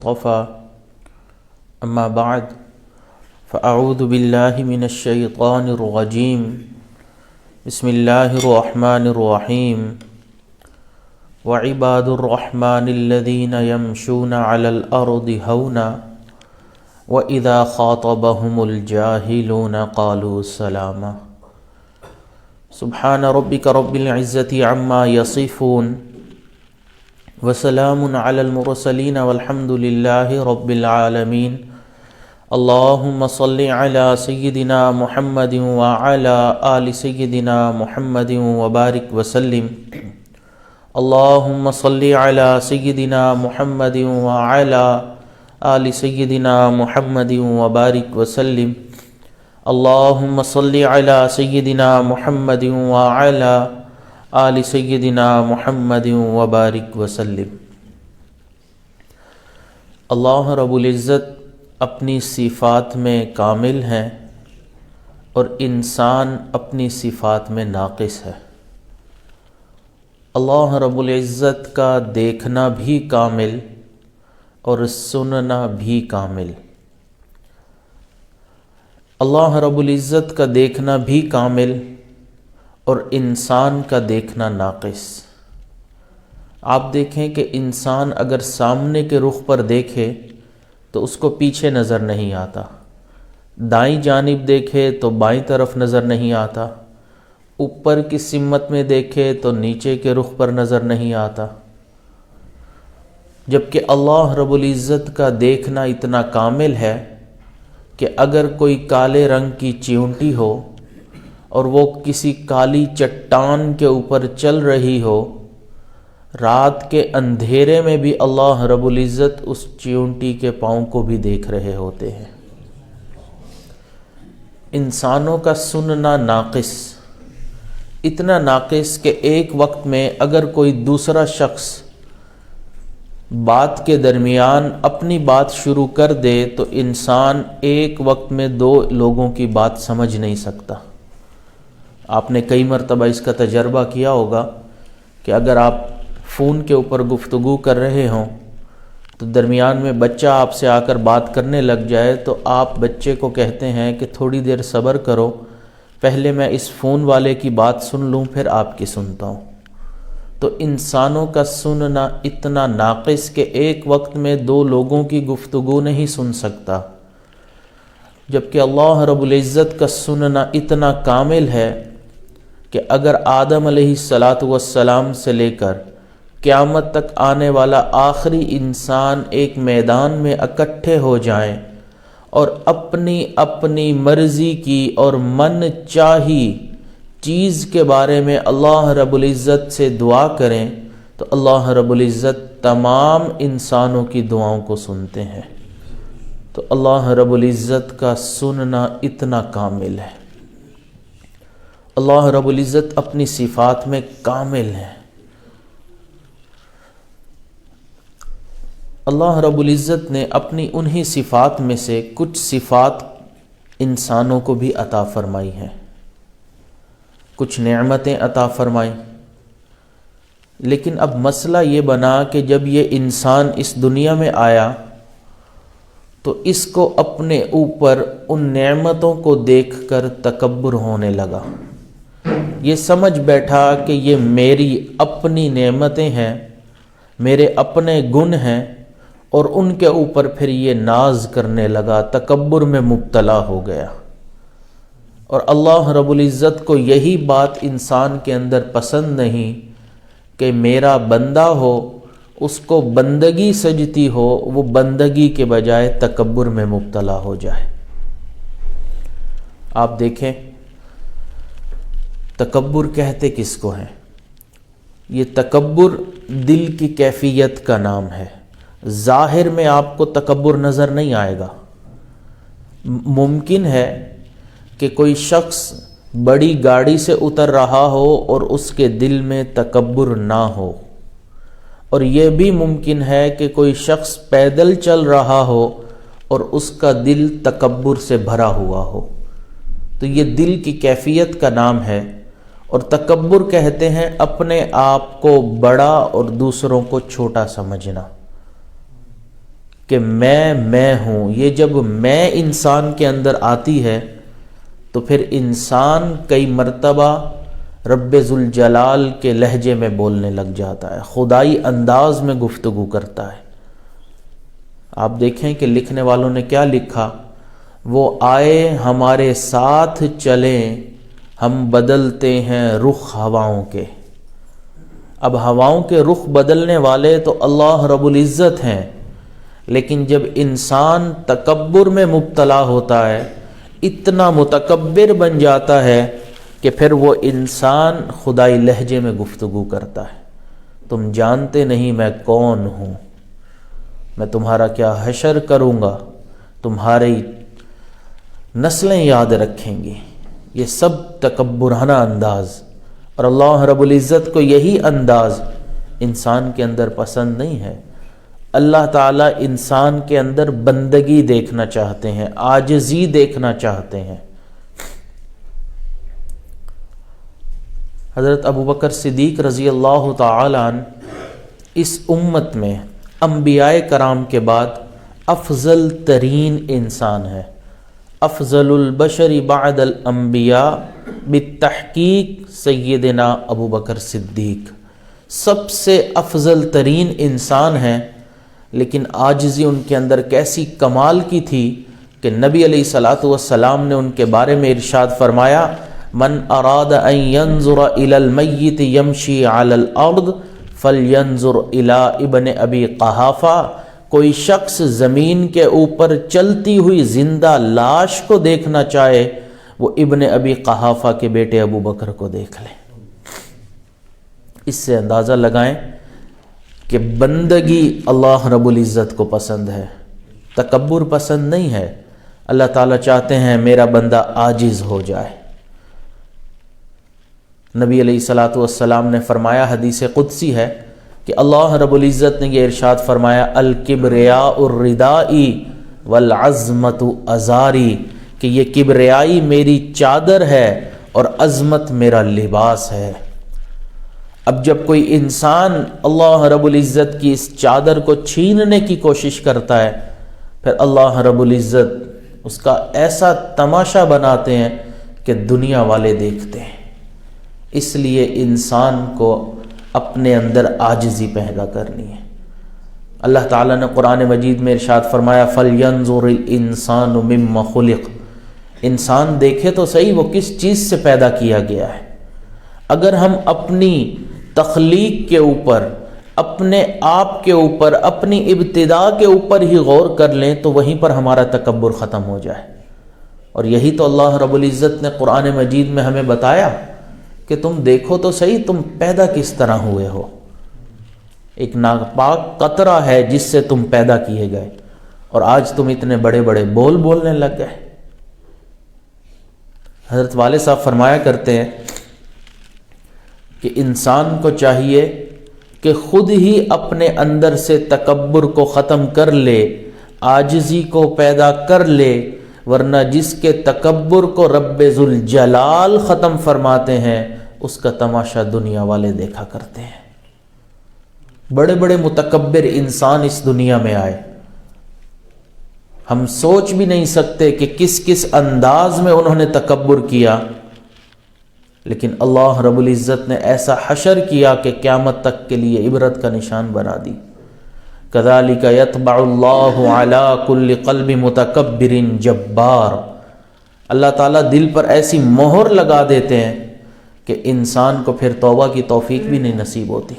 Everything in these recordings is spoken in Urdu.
طفا أما بعد فأعوذ بالله من الشيطان الرجيم بسم الله الرحمن الرحيم وعباد الرحمن الذين يمشون على الأرض هونا وإذا خاطبهم الجاهلون قالوا سلاما سبحان ربك رب العزة عما يصفون وسلام على المرسلين والحمد لله رب العالمين اللهم صل على سيدنا محمد وعلى آل سيدنا محمد وبارك وسلم اللهم صل على سيدنا محمد وعلى آل سيدنا محمد وبارك وسلم اللهم صل على سيدنا محمد وعلى آل سیدنا محمد وبارک وسلم۔ اللہ رب العزت اپنی صفات میں کامل ہیں اور انسان اپنی صفات میں ناقص ہے۔ اللہ رب العزت کا دیکھنا بھی کامل اور سننا بھی کامل۔ اللہ رب العزت کا دیکھنا بھی کامل اور انسان کا دیکھنا ناقص۔ آپ دیکھیں کہ انسان اگر سامنے کے رخ پر دیکھے تو اس کو پیچھے نظر نہیں آتا، دائیں جانب دیکھے تو بائیں طرف نظر نہیں آتا، اوپر کی سمت میں دیکھے تو نیچے کے رخ پر نظر نہیں آتا، جبکہ اللہ رب العزت کا دیکھنا اتنا کامل ہے کہ اگر کوئی کالے رنگ کی چیونٹی ہو اور وہ کسی کالی چٹان کے اوپر چل رہی ہو، رات کے اندھیرے میں بھی اللہ رب العزت اس چیونٹی کے پاؤں کو بھی دیکھ رہے ہوتے ہیں۔ انسانوں کا سننا ناقص، اتنا ناقص کہ ایک وقت میں اگر کوئی دوسرا شخص بات کے درمیان اپنی بات شروع کر دے تو انسان ایک وقت میں دو لوگوں کی بات سمجھ نہیں سکتا۔ آپ نے کئی مرتبہ اس کا تجربہ کیا ہوگا کہ اگر آپ فون کے اوپر گفتگو کر رہے ہوں تو درمیان میں بچہ آپ سے آ کر بات کرنے لگ جائے تو آپ بچے کو کہتے ہیں کہ تھوڑی دیر صبر کرو، پہلے میں اس فون والے کی بات سن لوں پھر آپ کی سنتا ہوں۔ تو انسانوں کا سننا اتنا ناقص کہ ایک وقت میں دو لوگوں کی گفتگو نہیں سن سکتا، جبکہ اللہ رب العزت کا سننا اتنا کامل ہے کہ اگر آدم علیہ السلام سے لے کر قیامت تک آنے والا آخری انسان ایک میدان میں اکٹھے ہو جائیں اور اپنی اپنی مرضی کی اور من چاہی چیز کے بارے میں اللہ رب العزت سے دعا کریں تو اللہ رب العزت تمام انسانوں کی دعاؤں کو سنتے ہیں۔ تو اللہ رب العزت کا سننا اتنا کامل ہے۔ اللہ رب العزت اپنی صفات میں کامل ہے۔ اللہ رب العزت نے اپنی انہی صفات میں سے کچھ صفات انسانوں کو بھی عطا فرمائی ہیں، کچھ نعمتیں عطا فرمائیں، لیکن اب مسئلہ یہ بنا کہ جب یہ انسان اس دنیا میں آیا تو اس کو اپنے اوپر ان نعمتوں کو دیکھ کر تکبر ہونے لگا۔ یہ سمجھ بیٹھا کہ یہ میری اپنی نعمتیں ہیں، میرے اپنے گن ہیں، اور ان کے اوپر پھر یہ ناز کرنے لگا، تکبر میں مبتلا ہو گیا۔ اور اللہ رب العزت کو یہی بات انسان کے اندر پسند نہیں کہ میرا بندہ ہو، اس کو بندگی سجتی ہو، وہ بندگی کے بجائے تکبر میں مبتلا ہو جائے۔ آپ دیکھیں تکبر کہتے کس کو ہیں؟ یہ تکبر دل کی کیفیت کا نام ہے۔ ظاہر میں آپ کو تکبر نظر نہیں آئے گا۔ ممکن ہے کہ کوئی شخص بڑی گاڑی سے اتر رہا ہو اور اس کے دل میں تکبر نہ ہو، اور یہ بھی ممکن ہے کہ کوئی شخص پیدل چل رہا ہو اور اس کا دل تکبر سے بھرا ہوا ہو۔ تو یہ دل کی کیفیت کا نام ہے، اور تکبر کہتے ہیں اپنے آپ کو بڑا اور دوسروں کو چھوٹا سمجھنا۔ کہ میں ہوں، یہ جب میں انسان کے اندر آتی ہے تو پھر انسان کئی مرتبہ رب ذوالجلال کے لہجے میں بولنے لگ جاتا ہے، خدائی انداز میں گفتگو کرتا ہے۔ آپ دیکھیں کہ لکھنے والوں نے کیا لکھا، وہ آئے ہمارے ساتھ چلیں، ہم بدلتے ہیں رخ ہواؤں کے۔ اب ہواؤں کے رخ بدلنے والے تو اللہ رب العزت ہیں، لیکن جب انسان تکبر میں مبتلا ہوتا ہے، اتنا متکبر بن جاتا ہے کہ پھر وہ انسان خدائی لہجے میں گفتگو کرتا ہے۔ تم جانتے نہیں میں کون ہوں، میں تمہارا کیا حشر کروں گا، تمہاری نسلیں یاد رکھیں گی۔ یہ سب تکبرانہ انداز، اور اللہ رب العزت کو یہی انداز انسان کے اندر پسند نہیں ہے۔ اللہ تعالیٰ انسان کے اندر بندگی دیکھنا چاہتے ہیں، عاجزی دیکھنا چاہتے ہیں۔ حضرت ابوبکر صدیق رضی اللہ تعالی عنہ اس امت میں انبیاء کرام کے بعد افضل ترین انسان ہے۔ افضل البشر بعد الانبیاء بالتحقیق سیدنا ابوبکر صدیق سب سے افضل ترین انسان ہیں، لیکن عاجزی ان کے اندر کیسی کمال کی تھی کہ نبی علیہ الصلوۃ والسلام نے ان کے بارے میں ارشاد فرمایا، من اراد ان ينظر الى المیت یمشی علی الارض فلینظر الى ابن ابی قحافہ۔ کوئی شخص زمین کے اوپر چلتی ہوئی زندہ لاش کو دیکھنا چاہے، وہ ابن ابی قحافہ کے بیٹے ابو بکر کو دیکھ لے۔ اس سے اندازہ لگائیں کہ بندگی اللہ رب العزت کو پسند ہے، تکبر پسند نہیں ہے۔ اللہ تعالیٰ چاہتے ہیں میرا بندہ عاجز ہو جائے۔ نبی علیہ الصلوۃ والسلام نے فرمایا، حدیث قدسی ہے کہ اللہ رب العزت نے یہ ارشاد فرمایا، الکبریاء الردائی والعظمت ازاری، کہ یہ کبریائی میری چادر ہے اور عظمت میرا لباس ہے۔ اب جب کوئی انسان اللہ رب العزت کی اس چادر کو چھیننے کی کوشش کرتا ہے، پھر اللہ رب العزت اس کا ایسا تماشا بناتے ہیں کہ دنیا والے دیکھتے ہیں۔ اس لیے انسان کو اپنے اندر عاجزی پیدا کرنی ہے۔ اللہ تعالیٰ نے قرآن مجید میں ارشاد فرمایا، فَلْيَنظُرِ الْإِنسَانُ مِمَّ خُلِقَ۔ انسان دیکھے تو صحیح وہ کس چیز سے پیدا کیا گیا ہے۔ اگر ہم اپنی تخلیق کے اوپر، اپنے آپ کے اوپر، اپنی ابتدا کے اوپر ہی غور کر لیں تو وہیں پر ہمارا تکبر ختم ہو جائے۔ اور یہی تو اللہ رب العزت نے قرآن مجید میں ہمیں بتایا کہ تم دیکھو تو صحیح تم پیدا کس طرح ہوئے ہو۔ ایک ناپاک قطرہ ہے جس سے تم پیدا کیے گئے، اور آج تم اتنے بڑے بڑے بول بولنے لگ گئے۔ حضرت والد صاحب فرمایا کرتے ہیں کہ انسان کو چاہیے کہ خود ہی اپنے اندر سے تکبر کو ختم کر لے، عاجزی کو پیدا کر لے، ورنہ جس کے تکبر کو رب ذوالجلال ختم فرماتے ہیں اس کا تماشا دنیا والے دیکھا کرتے ہیں۔ بڑے بڑے متکبر انسان اس دنیا میں آئے، ہم سوچ بھی نہیں سکتے کہ کس کس انداز میں انہوں نے تکبر کیا، لیکن اللہ رب العزت نے ایسا حشر کیا کہ قیامت تک کے لیے عبرت کا نشان بنا دی۔ کذالک یطبع اللہ علی کل قلب متکبر جبار۔ اللہ تعالیٰ دل پر ایسی مہر لگا دیتے ہیں کہ انسان کو پھر توبہ کی توفیق بھی نہیں نصیب ہوتی۔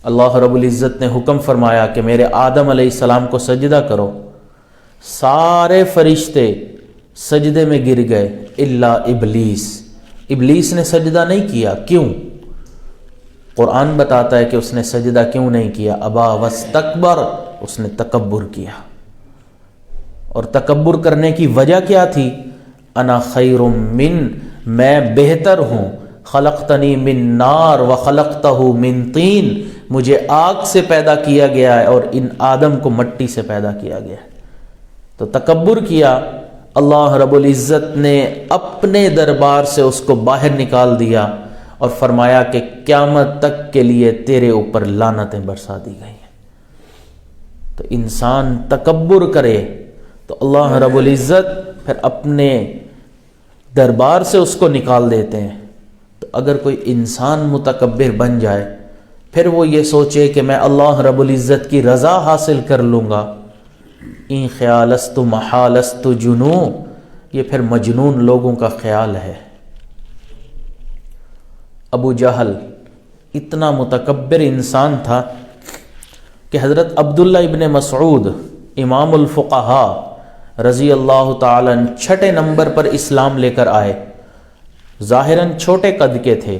اللہ رب العزت نے حکم فرمایا کہ میرے آدم علیہ السلام کو سجدہ کرو، سارے فرشتے سجدے میں گر گئے الا ابلیس۔ ابلیس نے سجدہ نہیں کیا، کیوں؟ قرآن بتاتا ہے کہ اس نے سجدہ کیوں نہیں کیا، ابا واستکبر، اس نے تکبر کیا۔ اور تکبر کرنے کی وجہ کیا تھی؟ انا خیر من، میں بہتر ہوں، خلقتنی من نار وخلقتہ من طین، مجھے آگ سے پیدا کیا گیا ہے اور ان آدم کو مٹی سے پیدا کیا گیا ہے۔ تو تکبر کیا، اللہ رب العزت نے اپنے دربار سے اس کو باہر نکال دیا اور فرمایا کہ قیامت تک کے لیے تیرے اوپر لعنتیں برسا دی گئی ہیں۔ تو انسان تکبر کرے تو اللہ رب العزت پھر اپنے دربار سے اس کو نکال دیتے ہیں۔ تو اگر کوئی انسان متکبر بن جائے پھر وہ یہ سوچے کہ میں اللہ رب العزت کی رضا حاصل کر لوں گا، این خیالست محالست جنو، یہ پھر مجنون لوگوں کا خیال ہے۔ ابو جہل اتنا متکبر انسان تھا کہ حضرت عبداللہ ابن مسعود امام الفقہاء رضی اللہ تعالیٰ عنہ 6 نمبر پر اسلام لے کر آئے، ظاہراً چھوٹے قد کے تھے۔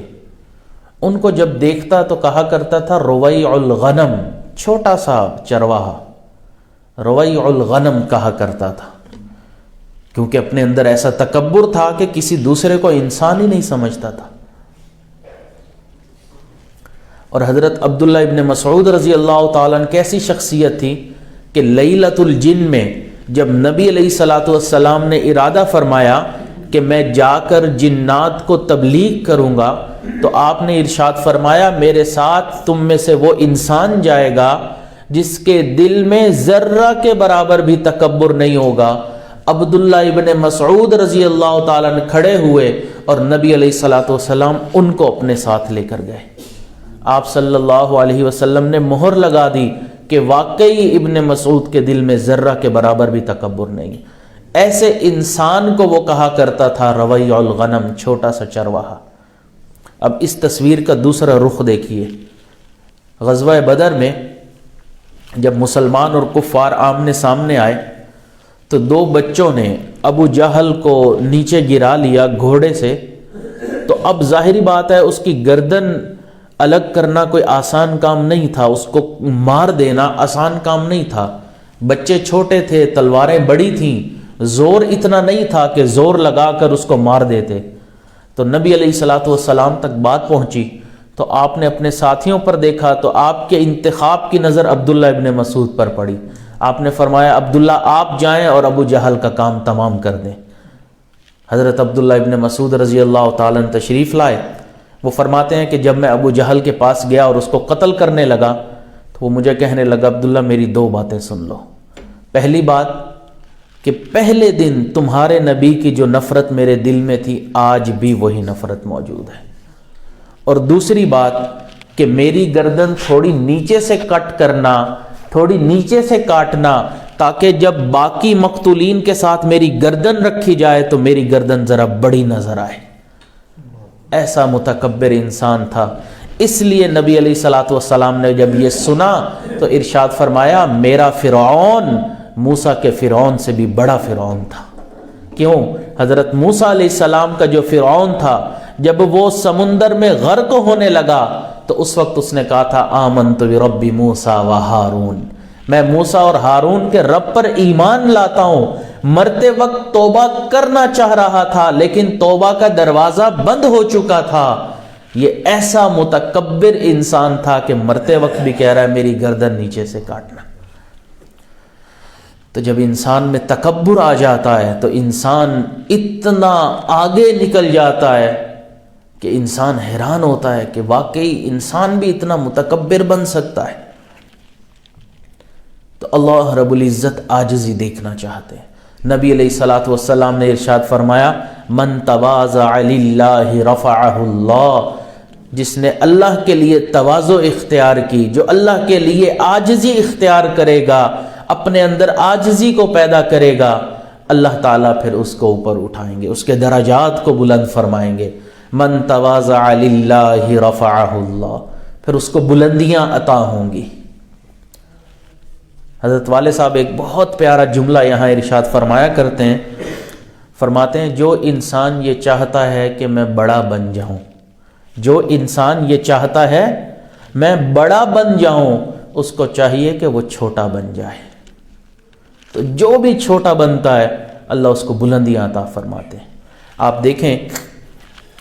ان کو جب دیکھتا تو کہا کرتا تھا رویع الغنم، چھوٹا سا چرواہا، رویع الغنم کہا کرتا تھا، کیونکہ اپنے اندر ایسا تکبر تھا کہ کسی دوسرے کو انسان ہی نہیں سمجھتا تھا۔ اور حضرت عبداللہ ابن مسعود رضی اللہ تعالیٰ عنہ کیسی شخصیت تھی کہ لیلۃ الجن میں جب نبی علیہ الصلوۃ والسلام نے ارادہ فرمایا کہ میں جا کر جنات کو تبلیغ کروں گا، تو آپ نے ارشاد فرمایا میرے ساتھ تم میں سے وہ انسان جائے گا جس کے دل میں ذرہ کے برابر بھی تکبر نہیں ہوگا۔ عبداللہ ابن مسعود رضی اللہ تعالیٰ عنہ کھڑے ہوئے اور نبی علیہ الصلوۃ والسلام ان کو اپنے ساتھ لے کر گئے۔ آپ صلی اللہ علیہ وسلم نے مہر لگا دی کہ واقعی ابن مسعود کے دل میں ذرہ کے برابر بھی تکبر نہیں۔ ایسے انسان کو وہ کہا کرتا تھا رویع الغنم، چھوٹا سا چرواہا۔ اب اس تصویر کا دوسرا رخ دیکھیے۔ غزوہ بدر میں جب مسلمان اور کفار آمنے سامنے آئے تو 2 بچوں نے ابو جہل کو نیچے گرا لیا گھوڑے سے، تو اب ظاہری بات ہے اس کی گردن الگ کرنا کوئی آسان کام نہیں تھا، اس کو مار دینا آسان کام نہیں تھا۔ بچے چھوٹے تھے، تلواریں بڑی تھیں، زور اتنا نہیں تھا کہ زور لگا کر اس کو مار دیتے۔ تو نبی علیہ الصلوۃ والسلام تک بات پہنچی تو آپ نے اپنے ساتھیوں پر دیکھا تو آپ کے انتخاب کی نظر عبداللہ ابن مسعود پر پڑی۔ آپ نے فرمایا عبداللہ آپ جائیں اور ابو جہل کا کام تمام کر دیں۔ حضرت عبداللہ ابن مسعود رضی اللہ تعالیٰ عنہ تشریف لائے۔ وہ فرماتے ہیں کہ جب میں ابو جہل کے پاس گیا اور اس کو قتل کرنے لگا تو وہ مجھے کہنے لگا عبداللہ میری 2 باتیں سن لو۔ پہلی بات کہ پہلے دن تمہارے نبی کی جو نفرت میرے دل میں تھی آج بھی وہی نفرت موجود ہے، اور دوسری بات کہ میری گردن تھوڑی نیچے سے کٹ کرنا، تھوڑی نیچے سے کاٹنا، تاکہ جب باقی مقتولین کے ساتھ میری گردن رکھی جائے تو میری گردن ذرا بڑی نظر آئے۔ ایسا متکبر انسان تھا۔ اس لیے نبی علیہ الصلوۃ والسلام نے جب یہ سنا تو ارشاد فرمایا میرا فرعون موسیٰ کے فرعون سے بھی بڑا فرعون تھا۔ کیوں؟ حضرت موسیٰ علیہ السلام کا جو فرعون تھا جب وہ سمندر میں غرق ہونے لگا تو اس وقت اس نے کہا تھا آمنت برب موسیٰ و ہارون، میں موسیٰ اور ہارون کے رب پر ایمان لاتا ہوں۔ مرتے وقت توبہ کرنا چاہ رہا تھا لیکن توبہ کا دروازہ بند ہو چکا تھا۔ یہ ایسا متکبر انسان تھا کہ مرتے وقت بھی کہہ رہا ہے میری گردن نیچے سے کاٹنا۔ تو جب انسان میں تکبر آ جاتا ہے تو انسان اتنا آگے نکل جاتا ہے کہ انسان حیران ہوتا ہے کہ واقعی انسان بھی اتنا متکبر بن سکتا ہے۔ تو اللہ رب العزت عاجزی دیکھنا چاہتے ہیں۔ نبی علیہ الصلوۃ والسلام نے ارشاد فرمایا من تواضع للہ رفعہ اللہ، جس نے اللہ کے لیے تواضع اختیار کی، جو اللہ کے لیے عاجزی اختیار کرے گا، اپنے اندر عاجزی کو پیدا کرے گا، اللہ تعالیٰ پھر اس کو اوپر اٹھائیں گے، اس کے درجات کو بلند فرمائیں گے۔ من تواضع للہ رفعہ اللہ، پھر اس کو بلندیاں عطا ہوں گی۔ حضرت والد صاحب ایک بہت پیارا جملہ یہاں ارشاد فرمایا کرتے ہیں، فرماتے ہیں جو انسان یہ چاہتا ہے کہ میں بڑا بن جاؤں، جو انسان یہ چاہتا ہے میں بڑا بن جاؤں، اس کو چاہیے کہ وہ چھوٹا بن جائے۔ تو جو بھی چھوٹا بنتا ہے اللہ اس کو بلندیاں عطا فرماتے ہیں۔ آپ دیکھیں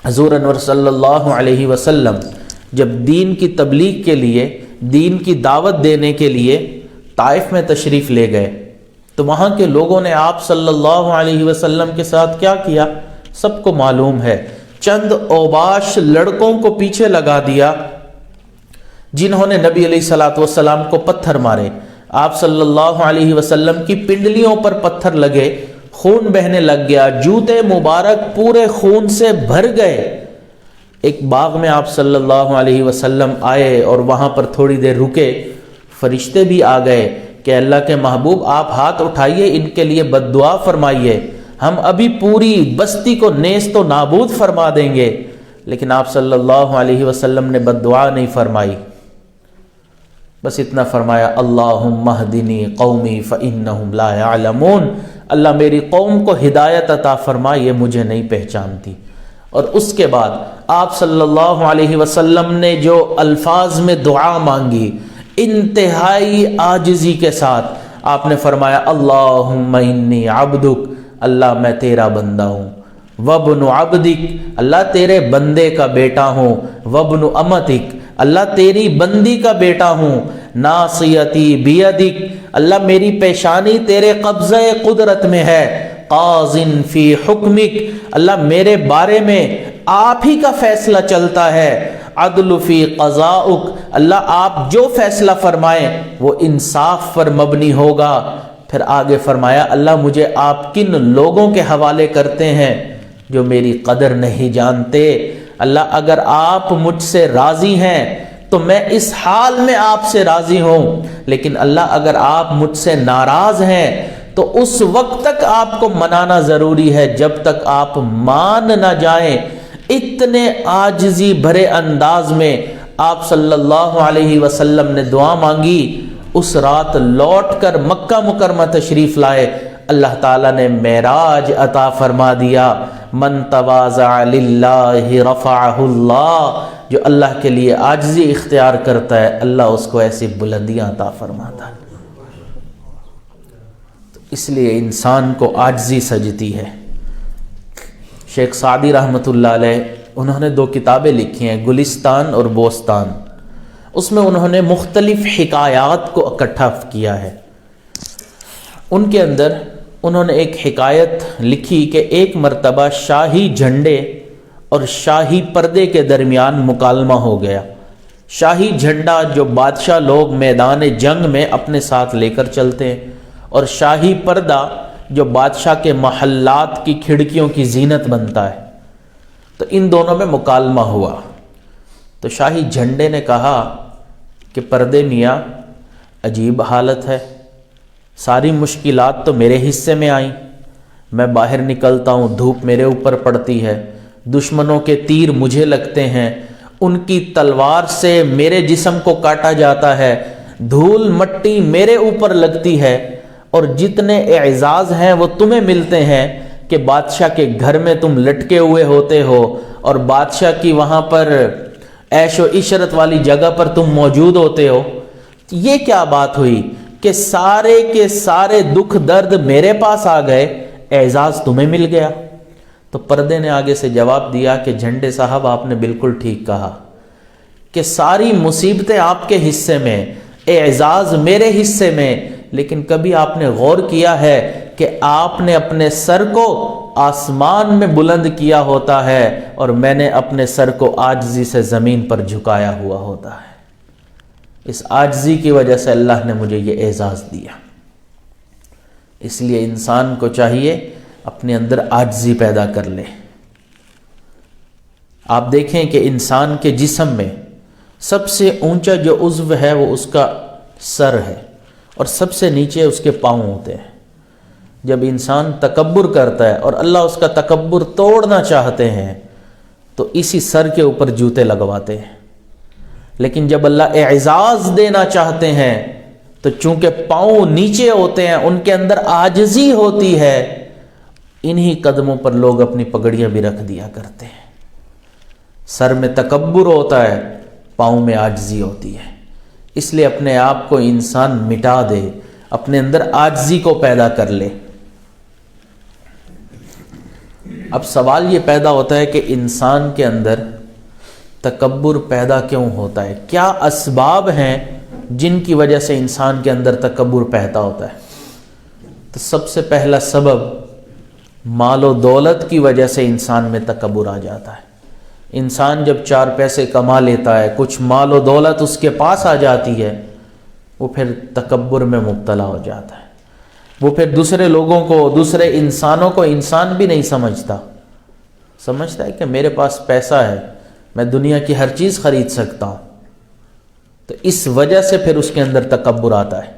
حضور انور صلی اللہ علیہ وسلم جب دین کی تبلیغ کے لیے، دین کی دعوت دینے کے لیے طائف میں تشریف لے گئے تو وہاں کے لوگوں نے آپ صلی اللہ علیہ وسلم کے ساتھ کیا کیا سب کو معلوم ہے۔ چند اوباش لڑکوں کو پیچھے لگا دیا جنہوں نے نبی علیہ الصلوۃ والسلام کو پتھر مارے۔ آپ صلی اللہ علیہ وسلم کی پنڈلیوں پر پتھر لگے، خون بہنے لگ گیا، جوتے مبارک پورے خون سے بھر گئے۔ ایک باغ میں آپ صلی اللہ علیہ وسلم آئے اور وہاں پر تھوڑی دیر رکے، فرشتے بھی آ گئے کہ اللہ کے محبوب آپ ہاتھ اٹھائیے، ان کے لیے بد دعا فرمائیے، ہم ابھی پوری بستی کو نیست و نابود فرما دیں گے۔ لیکن آپ صلی اللہ علیہ وسلم نے بد دعا نہیں فرمائی، بس اتنا فرمایا، اللہم اہدنی قومی فإنہم لا یعلمون، اللہ میری قوم کو ہدایت عطا فرما، یہ مجھے نہیں پہچانتی۔ اور اس کے بعد آپ صلی اللہ علیہ وسلم نے جو الفاظ میں دعا مانگی، انتہائی عاجزی کے ساتھ آپ نے فرمایا، اللہم انی عبدک، اللہ میں تیرا بندہ ہوں، وابن عبدک، اللہ تیرے بندے کا بیٹا ہوں، وابن امتک، اللہ تیری بندی کا بیٹا ہوں، ناصیتی بیدک، اللہ میری پیشانی تیرے قبضہ قدرت میں ہے، قاضٍ فی حکمک، اللہ میرے بارے میں آپ ہی کا فیصلہ چلتا ہے، عدل فی قضاؤک، اللہ آپ جو فیصلہ فرمائیں وہ انصاف پر مبنی ہوگا۔ پھر آگے فرمایا، اللہ مجھے آپ کن لوگوں کے حوالے کرتے ہیں جو میری قدر نہیں جانتے، اللہ اگر آپ مجھ سے راضی ہیں تو میں اس حال میں آپ سے راضی ہوں، لیکن اللہ اگر آپ مجھ سے ناراض ہیں تو اس وقت تک آپ کو منانا ضروری ہے جب تک آپ مان نہ جائیں۔ اتنے عاجزی بھرے انداز میں آپ صلی اللہ علیہ وسلم نے دعا مانگی۔ اس رات لوٹ کر مکہ مکرمہ تشریف لائے، اللہ تعالیٰ نے معراج عطا فرما دیا۔ من تواضع للہ رفعہ اللہ، جو اللہ کے لیے عاجزی اختیار کرتا ہے اللہ اس کو ایسی بلندیاں عطا فرماتا ہے۔ اس لیے انسان کو عاجزی سجتی ہے۔ شیخ سعدی رحمۃ اللہ علیہ انہوں نے 2 کتابیں لکھی ہیں، گلستان اور بوستان۔ اس میں انہوں نے مختلف حکایات کو اکٹھا کیا ہے۔ ان کے اندر انہوں نے ایک حکایت لکھی کہ ایک مرتبہ شاہی جھنڈے اور شاہی پردے کے درمیان مکالمہ ہو گیا۔ شاہی جھنڈا جو بادشاہ لوگ میدان جنگ میں اپنے ساتھ لے کر چلتے ہیں، اور شاہی پردہ جو بادشاہ کے محلات کی کھڑکیوں کی زینت بنتا ہے، تو ان دونوں میں مکالمہ ہوا۔ تو شاہی جھنڈے نے کہا کہ پردے میاں عجیب حالت ہے، ساری مشکلات تو میرے حصے میں آئیں، میں باہر نکلتا ہوں دھوپ میرے اوپر پڑتی ہے، دشمنوں کے تیر مجھے لگتے ہیں، ان کی تلوار سے میرے جسم کو کاٹا جاتا ہے، دھول مٹی میرے اوپر لگتی ہے، اور جتنے اعزاز ہیں وہ تمہیں ملتے ہیں کہ بادشاہ کے گھر میں تم لٹکے ہوئے ہوتے ہو، اور بادشاہ کی وہاں پر عیش و عشرت والی جگہ پر تم موجود ہوتے ہو۔ یہ کیا بات ہوئی کہ سارے کے سارے دکھ درد میرے پاس آ گئے، اعزاز تمہیں مل گیا؟ تو پردے نے آگے سے جواب دیا کہ جھنڈے صاحب آپ نے بالکل ٹھیک کہا کہ ساری مصیبتیں آپ کے حصے میں، اعزاز میرے حصے میں، لیکن کبھی آپ نے غور کیا ہے کہ آپ نے اپنے سر کو آسمان میں بلند کیا ہوتا ہے اور میں نے اپنے سر کو عاجزی سے زمین پر جھکایا ہوا ہوتا ہے۔ اس عاجزی کی وجہ سے اللہ نے مجھے یہ اعزاز دیا۔ اس لیے انسان کو چاہیے اپنے اندر عاجزی پیدا کر لے۔ آپ دیکھیں کہ انسان کے جسم میں سب سے اونچا جو عضو ہے وہ اس کا سر ہے، اور سب سے نیچے اس کے پاؤں ہوتے ہیں۔ جب انسان تکبر کرتا ہے اور اللہ اس کا تکبر توڑنا چاہتے ہیں تو اسی سر کے اوپر جوتے لگواتے ہیں، لیکن جب اللہ اعزاز دینا چاہتے ہیں تو چونکہ پاؤں نیچے ہوتے ہیں، ان کے اندر عاجزی ہوتی ہے، انہی قدموں پر لوگ اپنی پگڑیاں بھی رکھ دیا کرتے ہیں۔ سر میں تکبر ہوتا ہے، پاؤں میں عاجزی ہوتی ہے۔ اس لیے اپنے آپ کو انسان مٹا دے، اپنے اندر عاجزی کو پیدا کر لے۔ اب سوال یہ پیدا ہوتا ہے کہ انسان کے اندر تکبر پیدا کیوں ہوتا ہے؟ کیا اسباب ہیں جن کی وجہ سے انسان کے اندر تکبر پیدا ہوتا ہے؟ تو سب سے پہلا سبب مال و دولت کی وجہ سے انسان میں تکبر آ جاتا ہے۔ انسان جب 4 پیسے کما لیتا ہے، کچھ مال و دولت اس کے پاس آ جاتی ہے، وہ پھر تکبر میں مبتلا ہو جاتا ہے، وہ پھر دوسرے لوگوں کو، دوسرے انسانوں کو انسان بھی نہیں سمجھتا ہے کہ میرے پاس پیسہ ہے، میں دنیا کی ہر چیز خرید سکتا ہوں. تو اس وجہ سے پھر اس کے اندر تکبر آتا ہے.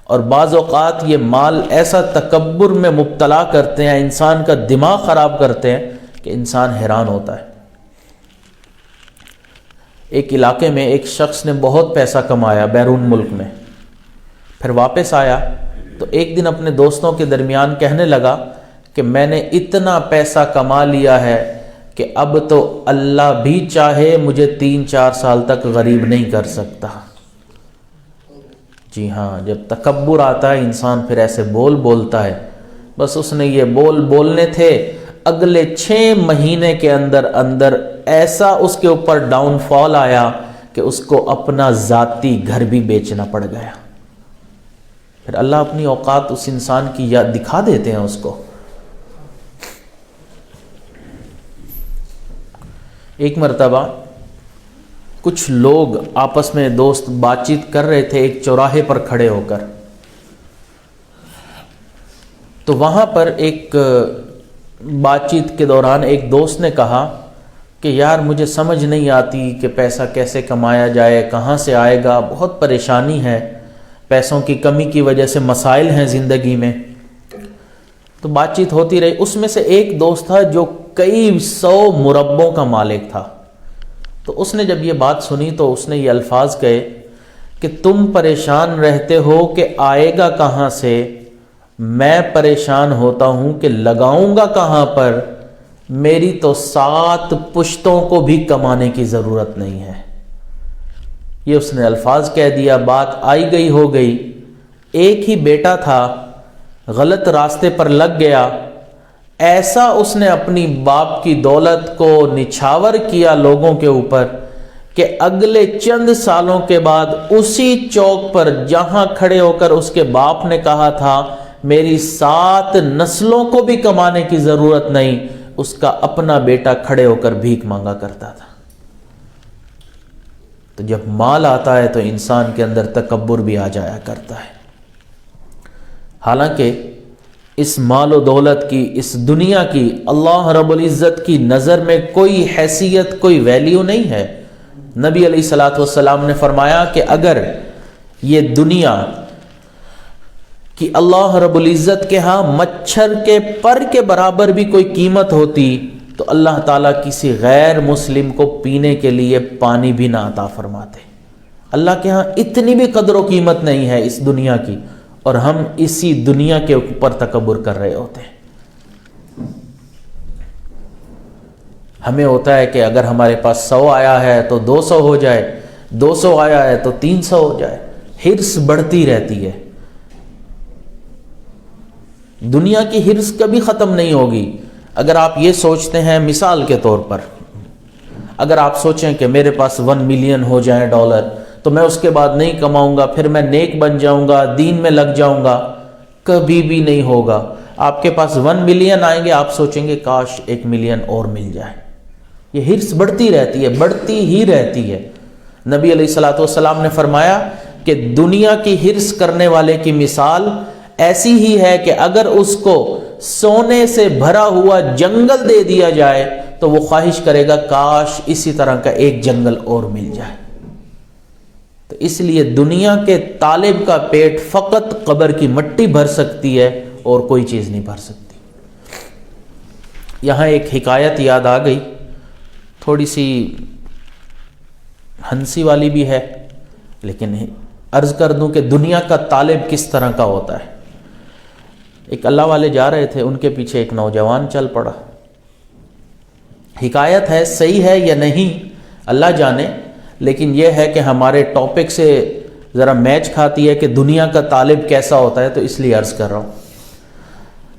اور بعض اوقات یہ مال ایسا تکبر میں مبتلا کرتے ہیں، انسان کا دماغ خراب کرتے ہیں کہ انسان حیران ہوتا ہے. ایک علاقے میں ایک شخص نے بہت پیسہ کمایا بیرون ملک میں، پھر واپس آیا تو ایک دن اپنے دوستوں کے درمیان کہنے لگا کہ میں نے اتنا پیسہ کما لیا ہے کہ اب تو اللہ بھی چاہے مجھے 3-4 سال تک غریب نہیں کر سکتا. جی ہاں، جب تکبر آتا ہے انسان پھر ایسے بولتا ہے. بس اس نے یہ بولنے تھے، اگلے 6 مہینے کے اندر ایسا اس کے اوپر ڈاؤن فال آیا کہ اس کو اپنا ذاتی گھر بھی بیچنا پڑ گیا. پھر اللہ اپنی اوقات اس انسان کی یاد دکھا دیتے ہیں اس کو. ایک مرتبہ کچھ لوگ آپس میں دوست بات چیت کر رہے تھے ایک چوراہے پر کھڑے ہو کر. تو وہاں پر ایک بات چیت کے دوران ایک دوست نے کہا کہ یار مجھے سمجھ نہیں آتی کہ پیسہ کیسے کمایا جائے، کہاں سے آئے گا، بہت پریشانی ہے، پیسوں کی کمی کی وجہ سے مسائل ہیں زندگی میں. تو بات چیت ہوتی رہی. اس میں سے ایک دوست تھا جو کئی 100 مربوں کا مالک تھا. تو اس نے جب یہ بات سنی تو اس نے یہ الفاظ کہے کہ تم پریشان رہتے ہو کہ آئے گا کہاں سے، میں پریشان ہوتا ہوں کہ لگاؤں گا کہاں پر. میری تو 7 پشتوں کو بھی کمانے کی ضرورت نہیں ہے. یہ اس نے الفاظ کہہ دیا، بات آئی گئی ہو گئی. ایک ہی بیٹا تھا، غلط راستے پر لگ گیا. ایسا اس نے اپنی باپ کی دولت کو نچھاور کیا لوگوں کے اوپر کہ اگلے چند سالوں کے بعد اسی چوک پر جہاں کھڑے ہو کر اس کے باپ نے کہا تھا میری 7 نسلوں کو بھی کمانے کی ضرورت نہیں، اس کا اپنا بیٹا کھڑے ہو کر بھیک مانگا کرتا تھا. تو جب مال آتا ہے تو انسان کے اندر تکبر بھی آ جایا کرتا ہے. حالانکہ اس مال و دولت کی، اس دنیا کی اللہ رب العزت کی نظر میں کوئی حیثیت، کوئی ویلیو نہیں ہے. نبی علیہ الصلوۃ والسلام نے فرمایا کہ اگر یہ دنیا کی اللہ رب العزت کے ہاں مچھر کے پر کے برابر بھی کوئی قیمت ہوتی تو اللہ تعالیٰ کسی غیر مسلم کو پینے کے لیے پانی بھی نہ عطا فرماتے. اللہ کے ہاں اتنی بھی قدر و قیمت نہیں ہے اس دنیا کی، اور ہم اسی دنیا کے اوپر تکبر کر رہے ہوتے ہیں. ہمیں ہوتا ہے کہ اگر ہمارے پاس 100 آیا ہے تو 200 ہو جائے، 200 آیا ہے تو 300 ہو جائے. ہرس بڑھتی رہتی ہے. دنیا کی ہرس کبھی ختم نہیں ہوگی. اگر آپ یہ سوچتے ہیں، مثال کے طور پر اگر آپ سوچیں کہ میرے پاس 1 ملین ہو جائیں ڈالر تو میں اس کے بعد نہیں کماؤں گا، پھر میں نیک بن جاؤں گا، دین میں لگ جاؤں گا، کبھی بھی نہیں ہوگا. آپ کے پاس 1 ملین آئیں گے، آپ سوچیں گے کاش 1 ملین اور مل جائے. یہ ہرس بڑھتی رہتی ہے، بڑھتی ہی رہتی ہے. نبی علیہ الصلوۃ والسلام نے فرمایا کہ دنیا کی ہرس کرنے والے کی مثال ایسی ہی ہے کہ اگر اس کو سونے سے بھرا ہوا جنگل دے دیا جائے تو وہ خواہش کرے گا کاش اسی طرح کا ایک جنگل اور مل جائے. تو اس لیے دنیا کے طالب کا پیٹ فقط قبر کی مٹی بھر سکتی ہے اور کوئی چیز نہیں بھر سکتی. یہاں ایک حکایت یاد آ گئی، تھوڑی سی ہنسی والی بھی ہے، لیکن عرض کر دوں کہ دنیا کا طالب کس طرح کا ہوتا ہے. ایک اللہ والے جا رہے تھے، ان کے پیچھے ایک نوجوان چل پڑا. حکایت ہے، صحیح ہے یا نہیں اللہ جانے، لیکن یہ ہے کہ ہمارے ٹاپک سے ذرا میچ کھاتی ہے کہ دنیا کا طالب کیسا ہوتا ہے، تو اس لیے عرض کر رہا ہوں.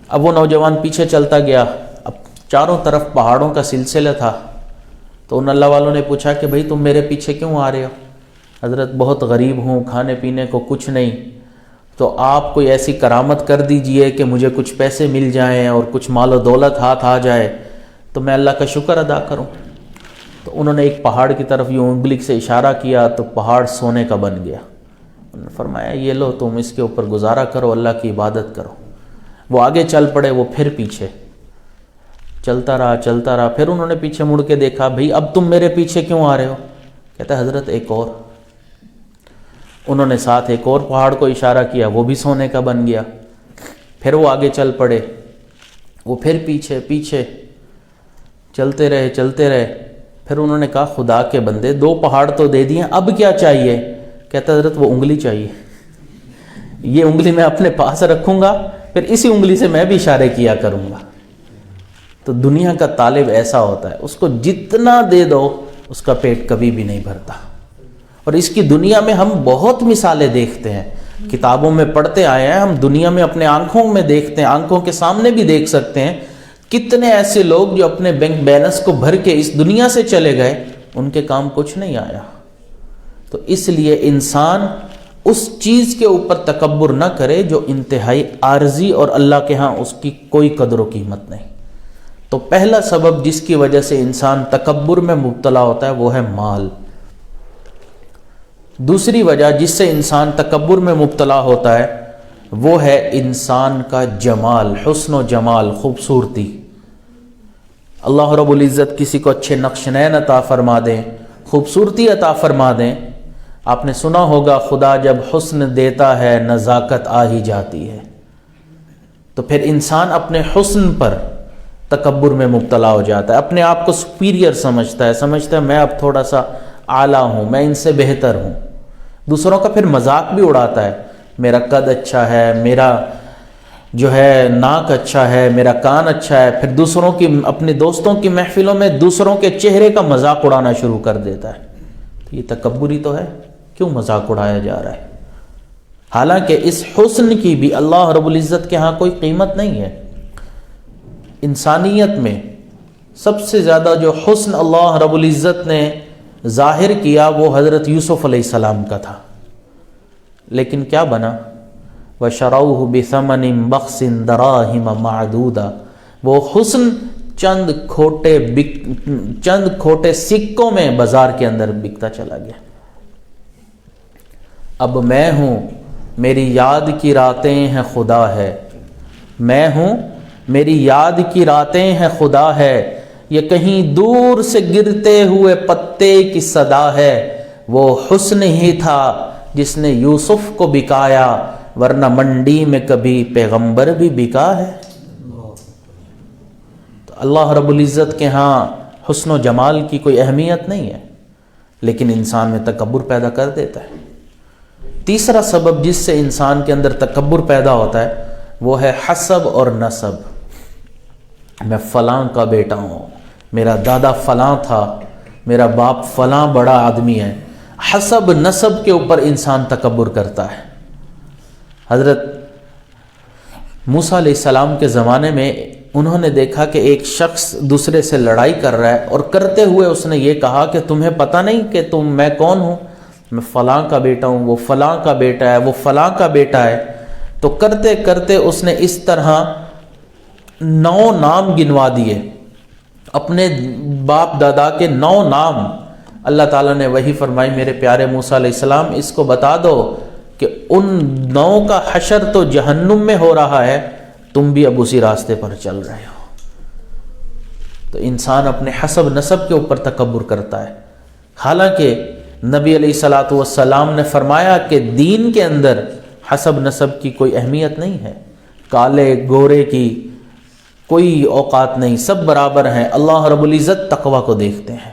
اب وہ نوجوان پیچھے چلتا گیا. اب چاروں طرف پہاڑوں کا سلسلہ تھا. تو ان اللہ والوں نے پوچھا کہ بھئی تم میرے پیچھے کیوں آ رہے ہو؟ حضرت بہت غریب ہوں، کھانے پینے کو کچھ نہیں، تو آپ کوئی ایسی کرامت کر دیجئے کہ مجھے کچھ پیسے مل جائیں اور کچھ مال و دولت ہاتھ آ جائے تو میں اللہ کا شکر ادا کروں. تو انہوں نے ایک پہاڑ کی طرف یوں انگلی سے اشارہ کیا تو پہاڑ سونے کا بن گیا. انہوں نے فرمایا یہ لو تم اس کے اوپر گزارا کرو، اللہ کی عبادت کرو۔ وہ آگے چل پڑے، وہ پھر پیچھے چلتا رہا۔ پھر انہوں نے پیچھے مڑ کے دیکھا، بھئی اب تم میرے پیچھے کیوں آ رہے ہو؟ کہتا ہے حضرت ایک اور۔ انہوں نے ساتھ ایک اور پہاڑ کو اشارہ کیا، وہ بھی سونے کا بن گیا۔ پھر وہ آگے چل پڑے، وہ پھر پیچھے چلتے رہے۔ پھر انہوں نے کہا خدا کے بندے 2 پہاڑ تو دے دیے، اب کیا چاہیے؟ کہتا حضرت وہ انگلی چاہیے، یہ انگلی میں اپنے پاس رکھوں گا، پھر اسی انگلی سے میں بھی اشارے کیا کروں گا۔ تو دنیا کا طالب ایسا ہوتا ہے، اس کو جتنا دے دو اس کا پیٹ کبھی بھی نہیں بھرتا۔ اور اس کی دنیا میں ہم بہت مثالیں دیکھتے ہیں، کتابوں میں پڑھتے آئے ہیں، ہم دنیا میں اپنے آنکھوں میں دیکھتے ہیں، آنکھوں کے سامنے بھی دیکھ سکتے ہیں کتنے ایسے لوگ جو اپنے بینک بیلنس کو بھر کے اس دنیا سے چلے گئے، ان کے کام کچھ نہیں آیا۔ تو اس لیے انسان اس چیز کے اوپر تکبر نہ کرے جو انتہائی عارضی اور اللہ کے ہاں اس کی کوئی قدر و قیمت نہیں۔ تو پہلا سبب جس کی وجہ سے انسان تکبر میں مبتلا ہوتا ہے وہ ہے مال۔ دوسری وجہ جس سے انسان تکبر میں مبتلا ہوتا ہے وہ ہے انسان کا جمال، حسن و جمال، خوبصورتی۔ اللہ رب العزت کسی کو اچھے نقش نین عطا فرما دیں، خوبصورتی عطا فرما دیں۔ آپ نے سنا ہوگا خدا جب حسن دیتا ہے نزاکت آ ہی جاتی ہے۔ تو پھر انسان اپنے حسن پر تکبر میں مبتلا ہو جاتا ہے، اپنے آپ کو سپیریئر سمجھتا ہے میں اب تھوڑا سا اعلیٰ ہوں، میں ان سے بہتر ہوں۔ دوسروں کا پھر مذاق بھی اڑاتا ہے، میرا قد اچھا ہے، میرا جو ہے ناک اچھا ہے، میرا کان اچھا ہے۔ پھر دوسروں کی، اپنے دوستوں کی محفلوں میں دوسروں کے چہرے کا مذاق اڑانا شروع کر دیتا ہے۔ تو یہ تکبر ہی تو ہے، کیوں مذاق اڑایا جا رہا ہے؟ حالانکہ اس حسن کی بھی اللہ رب العزت کے ہاں کوئی قیمت نہیں ہے۔ انسانیت میں سب سے زیادہ جو حسن اللہ رب العزت نے ظاہر کیا وہ حضرت یوسف علیہ السلام کا تھا، لیکن کیا بنا؟ وَشَرَوْهُ بِثَمَنٍ بَخْسٍ دَرَاهِمَ مَعْدُودَةٍ، وہ حسن چند کھوٹے سکوں میں بازار کے اندر بکتا چلا گیا۔ اب میں ہوں، میری یاد کی راتیں ہیں خدا ہے، میں ہوں، میری یاد کی راتیں ہیں خدا ہے، یہ کہیں دور سے گرتے ہوئے پتے کی صدا ہے، وہ حسن ہی تھا جس نے یوسف کو بکایا، ورنہ منڈی میں کبھی پیغمبر بھی بکا ہے۔ تو اللہ رب العزت کے ہاں حسن و جمال کی کوئی اہمیت نہیں ہے، لیکن انسان میں تکبر پیدا کر دیتا ہے۔ تیسرا سبب جس سے انسان کے اندر تکبر پیدا ہوتا ہے وہ ہے حسب اور نسب۔ میں فلاں کا بیٹا ہوں، میرا دادا فلاں تھا، میرا باپ فلاں بڑا آدمی ہے۔ حسب نسب کے اوپر انسان تکبر کرتا ہے۔ حضرت موسیٰ علیہ السلام کے زمانے میں انہوں نے دیکھا کہ ایک شخص دوسرے سے لڑائی کر رہا ہے، اور کرتے ہوئے اس نے یہ کہا کہ تمہیں پتہ نہیں کہ میں کون ہوں؟ میں فلاں کا بیٹا ہوں، وہ فلاں کا بیٹا ہے، وہ فلاں کا بیٹا ہے۔ تو کرتے کرتے اس نے اس طرح 9 نام گنوا دیے، اپنے باپ دادا کے 9 نام۔ اللہ تعالیٰ نے وحی فرمائی میرے پیارے موسیٰ علیہ السلام اس کو بتا دو کہ ان 9 کا حشر تو جہنم میں ہو رہا ہے، تم بھی اب اسی راستے پر چل رہے ہو۔ تو انسان اپنے حسب نسب کے اوپر تکبر کرتا ہے، حالانکہ نبی علیہ الصلوۃ والسلام نے فرمایا کہ دین کے اندر حسب نسب کی کوئی اہمیت نہیں ہے، کالے گورے کی کوئی اوقات نہیں، سب برابر ہیں۔ اللہ رب العزت تقوی کو دیکھتے ہیں۔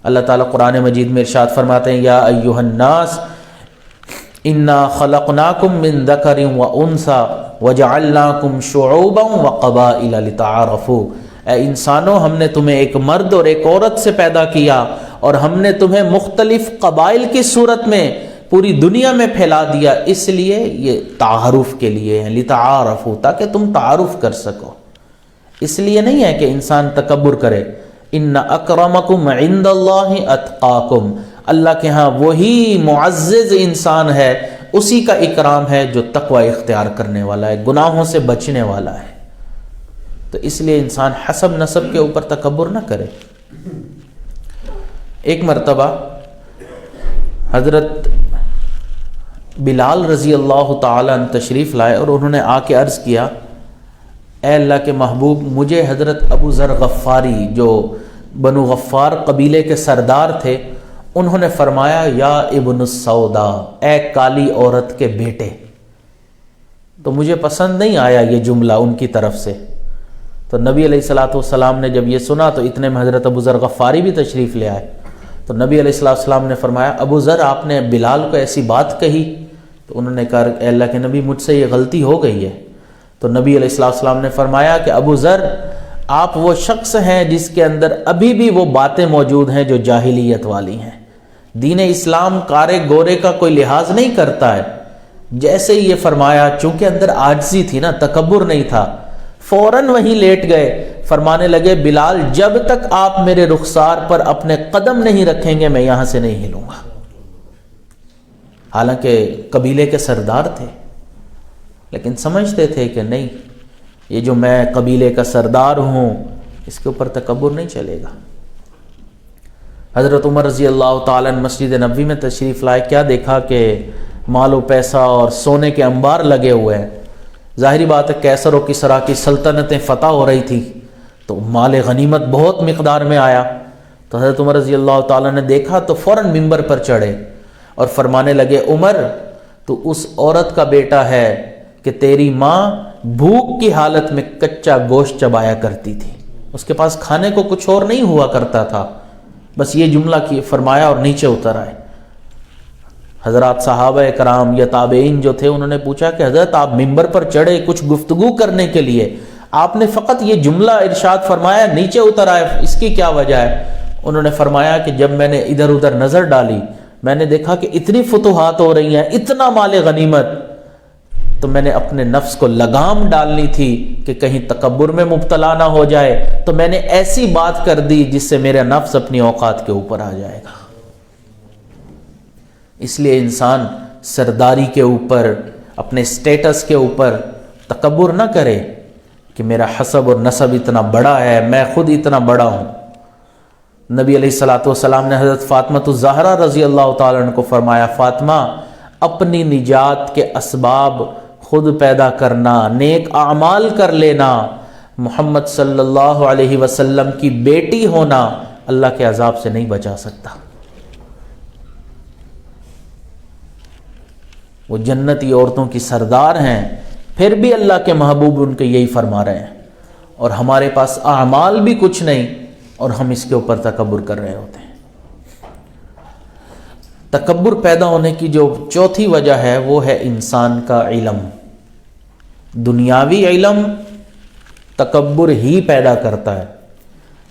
اللہ تعالیٰ قرآن مجید میں ارشاد فرماتے ہیں یا ایھا الناس انا خلقناکم من ذکر و انثی وجعلناکم شعوبا وقبائل لتعارفوا، اے انسانوں ہم نے تمہیں ایک مرد اور ایک عورت سے پیدا کیا، اور ہم نے تمہیں مختلف قبائل کی صورت میں پوری دنیا میں پھیلا دیا، اس لیے یہ تعارف کے لیے ہے، لتعارفوا، تاکہ تم تعارف کر سکو۔ اس لیے نہیں ہے کہ انسان تکبر کرے۔ ان اکرمکم عند اللہ اتقاکم، اللہ کے ہاں وہی معزز انسان ہے، اسی کا اکرام ہے جو تقوی اختیار کرنے والا ہے، گناہوں سے بچنے والا ہے۔ تو اس لیے انسان حسب نسب کے اوپر تکبر نہ کرے۔ ایک مرتبہ حضرت بلال رضی اللہ تعالیٰ عنہ تشریف لائے اور انہوں نے آ کے عرض کیا، اے اللہ کے محبوب، مجھے حضرت ابو ذر غفاری جو بنو غفار قبیلے کے سردار تھے، انہوں نے فرمایا یا ابن السودا، اے کالی عورت کے بیٹے۔ تو مجھے پسند نہیں آیا یہ جملہ ان کی طرف سے۔ تو نبی علیہ الصلوۃ والسلام نے جب یہ سنا تو اتنے میں حضرت ابو ذر غفاری بھی تشریف لے آئے۔ تو نبی علیہ الصلوۃ والسلام نے فرمایا، ابو ذر آپ نے بلال کو ایسی بات کہی؟ تو انہوں نے کہا، اے اللہ کے نبی مجھ سے یہ غلطی ہو گئی ہے۔ تو نبی علیہ الصلوۃ والسلام نے فرمایا کہ ابو ذر، آپ وہ شخص ہیں جس کے اندر ابھی بھی وہ باتیں موجود ہیں جو جاہلیت والی ہیں۔ دین اسلام کارے گورے کا کوئی لحاظ نہیں کرتا ہے۔ جیسے ہی یہ فرمایا، چونکہ اندر عاجزی تھی نا، تکبر نہیں تھا، فوراً وہیں لیٹ گئے، فرمانے لگے، بلال جب تک آپ میرے رخسار پر اپنے قدم نہیں رکھیں گے میں یہاں سے نہیں ہلوں گا۔ حالانکہ قبیلے کے سردار تھے، لیکن سمجھتے تھے کہ نہیں، یہ جو میں قبیلے کا سردار ہوں اس کے اوپر تکبر نہیں چلے گا۔ حضرت عمر رضی اللہ تعالیٰ عنہ مسجد نبوی میں تشریف لائے، کیا دیکھا کہ مال و پیسہ اور سونے کے انبار لگے ہوئے ہیں۔ ظاہری بات ہے کیسر و کسریٰ کی سلطنتیں فتح ہو رہی تھی، تو مال غنیمت بہت مقدار میں آیا۔ تو حضرت عمر رضی اللہ تعالیٰ نے دیکھا تو فوراً ممبر پر چڑھے اور فرمانے لگے، عمر تو اس عورت کا بیٹا ہے کہ تیری ماں بھوک کی حالت میں کچا گوشت چبایا کرتی تھی، اس کے پاس کھانے کو کچھ اور نہیں ہوا کرتا تھا۔ بس یہ جملہ کی فرمایا اور نیچے اتر آئے۔ حضرات صحابہ کرام یا تابعین جو تھے انہوں نے پوچھا کہ حضرت آپ ممبر پر چڑھے کچھ گفتگو کرنے کے لیے، آپ نے فقط یہ جملہ ارشاد فرمایا، نیچے اتر آئے، اس کی کیا وجہ ہے؟ انہوں نے فرمایا کہ جب میں نے ادھر ادھر نظر ڈالی، میں نے دیکھا کہ اتنی فتوحات ہو رہی ہیں، اتنا مال غنیمت، تو میں نے اپنے نفس کو لگام ڈالنی تھی کہ کہیں تکبر میں مبتلا نہ ہو جائے، تو میں نے ایسی بات کر دی جس سے میرا نفس اپنی اوقات کے اوپر آ جائے گا۔ اس لیے انسان سرداری کے اوپر، اپنے سٹیٹس کے اوپر تکبر نہ کرے کہ میرا حسب اور نسب اتنا بڑا ہے، میں خود اتنا بڑا ہوں۔ نبی علیہ الصلوۃ والسلام نے حضرت فاطمہ الزہرا رضی اللہ تعالیٰ عنہ کو فرمایا، فاطمہ اپنی نجات کے اسباب خود پیدا کرنا، نیک اعمال کر لینا، محمد صلی اللہ علیہ وسلم کی بیٹی ہونا اللہ کے عذاب سے نہیں بچا سکتا۔ وہ جنتی عورتوں کی سردار ہیں، پھر بھی اللہ کے محبوب ان کے یہی فرما رہے ہیں، اور ہمارے پاس اعمال بھی کچھ نہیں اور ہم اس کے اوپر تکبر کر رہے ہوتے ہیں۔ تکبر پیدا ہونے کی جو چوتھی وجہ ہے وہ ہے انسان کا علم۔ دنیاوی علم تکبر ہی پیدا کرتا ہے،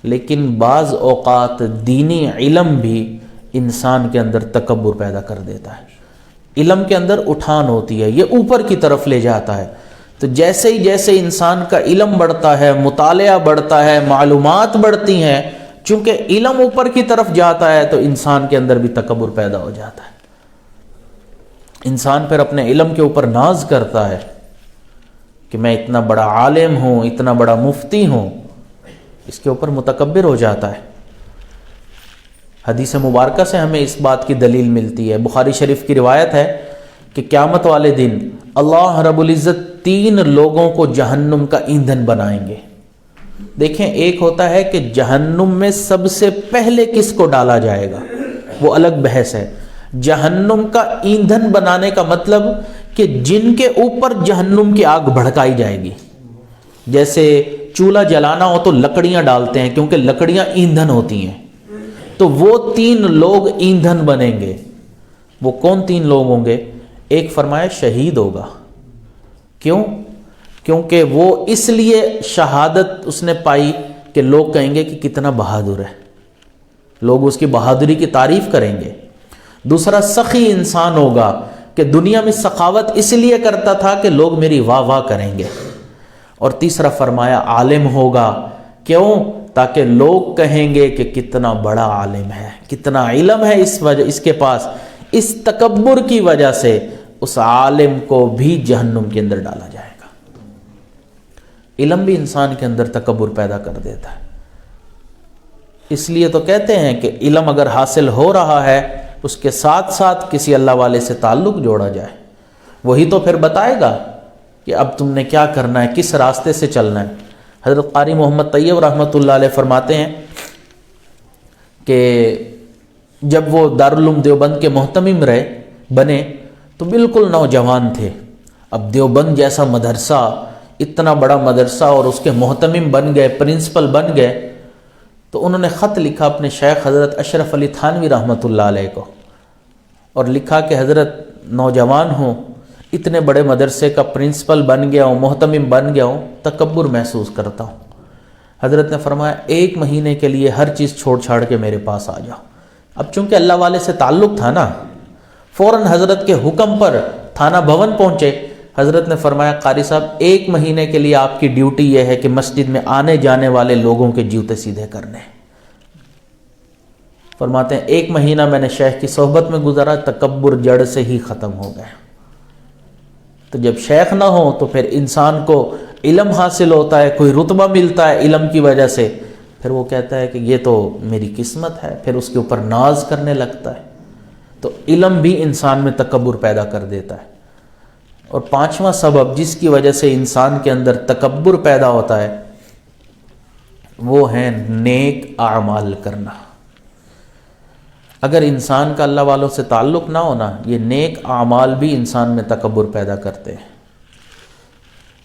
لیکن بعض اوقات دینی علم بھی انسان کے اندر تکبر پیدا کر دیتا ہے۔ علم کے اندر اٹھان ہوتی ہے، یہ اوپر کی طرف لے جاتا ہے۔ تو جیسے ہی جیسے انسان کا علم بڑھتا ہے، مطالعہ بڑھتا ہے، معلومات بڑھتی ہیں، چونکہ علم اوپر کی طرف جاتا ہے تو انسان کے اندر بھی تکبر پیدا ہو جاتا ہے۔ انسان پھر اپنے علم کے اوپر ناز کرتا ہے کہ میں اتنا بڑا عالم ہوں، اتنا بڑا مفتی ہوں، اس کے اوپر متکبر ہو جاتا ہے۔ حدیث مبارکہ سے ہمیں اس بات کی دلیل ملتی ہے۔ بخاری شریف کی روایت ہے کہ قیامت والے دن اللہ رب العزت 3 لوگوں کو جہنم کا ایندھن بنائیں گے۔ دیکھیں، ایک ہوتا ہے کہ جہنم میں سب سے پہلے کس کو ڈالا جائے گا، وہ الگ بحث ہے۔ جہنم کا ایندھن بنانے کا مطلب کہ جن کے اوپر جہنم کی آگ بھڑکائی جائے گی۔ جیسے چولہا جلانا ہو تو لکڑیاں ڈالتے ہیں، کیونکہ لکڑیاں ایندھن ہوتی ہیں، تو وہ 3 لوگ ایندھن بنیں گے۔ وہ کون 3 لوگ ہوں گے؟ ایک فرمایا شہید ہوگا۔ کیوں؟ کیونکہ وہ اس لیے شہادت اس نے پائی کہ لوگ کہیں گے کہ کتنا بہادر ہے، لوگ اس کی بہادری کی تعریف کریں گے۔ دوسرا سخی انسان ہوگا کہ دنیا میں سخاوت اس لیے کرتا تھا کہ لوگ میری واہ واہ کریں گے۔ اور تیسرا فرمایا عالم ہوگا۔ کیوں؟ تاکہ لوگ کہیں گے کہ کتنا بڑا عالم ہے، کتنا علم ہے اس کے پاس۔ اس تکبر کی وجہ سے اس عالم کو بھی جہنم کے اندر ڈالا جائے گا۔ علم بھی انسان کے اندر تکبر پیدا کر دیتا ہے۔ اس لیے تو کہتے ہیں کہ علم اگر حاصل ہو رہا ہے اس کے ساتھ ساتھ کسی اللہ والے سے تعلق جوڑا جائے، وہی تو پھر بتائے گا کہ اب تم نے کیا کرنا ہے، کس راستے سے چلنا ہے۔ حضرت قاری محمد طیب رحمۃ اللہ علیہ فرماتے ہیں کہ جب وہ دارالعلوم دیوبند کے محتمم بنے تو بالکل نوجوان تھے۔ اب دیوبند جیسا مدرسہ، اتنا بڑا مدرسہ، اور اس کے محتمم بن گئے، پرنسپل بن گئے، تو انہوں نے خط لکھا اپنے شیخ حضرت اشرف علی تھانوی رحمۃ اللہ علیہ کو، اور لکھا کہ حضرت نوجوان ہوں، اتنے بڑے مدرسے کا پرنسپل بن گیا ہوں، محتمم بن گیا ہوں، تکبر محسوس کرتا ہوں۔ حضرت نے فرمایا 1 مہینے کے لیے ہر چیز چھوڑ چھاڑ کے میرے پاس آ جاؤ۔ اب چونکہ اللہ والے سے تعلق تھا نا، فوراً حضرت کے حکم پر تھانہ بھون پہنچے۔ حضرت نے فرمایا قاری صاحب 1 مہینے کے لیے آپ کی ڈیوٹی یہ ہے کہ مسجد میں آنے جانے والے لوگوں کے جوتے سیدھے کرنے۔ فرماتے ہیں 1 مہینہ میں نے شیخ کی صحبت میں گزارا، تکبر جڑ سے ہی ختم ہو گیا۔ تو جب شیخ نہ ہو تو پھر انسان کو علم حاصل ہوتا ہے، کوئی رتبہ ملتا ہے علم کی وجہ سے، پھر وہ کہتا ہے کہ یہ تو میری قسمت ہے، پھر اس کے اوپر ناز کرنے لگتا ہے۔ تو علم بھی انسان میں تکبر پیدا کر دیتا ہے۔ اور 5واں سبب جس کی وجہ سے انسان کے اندر تکبر پیدا ہوتا ہے وہ ہے نیک اعمال کرنا۔ اگر انسان کا اللہ والوں سے تعلق نہ ہونا، یہ نیک اعمال بھی انسان میں تکبر پیدا کرتے ہیں۔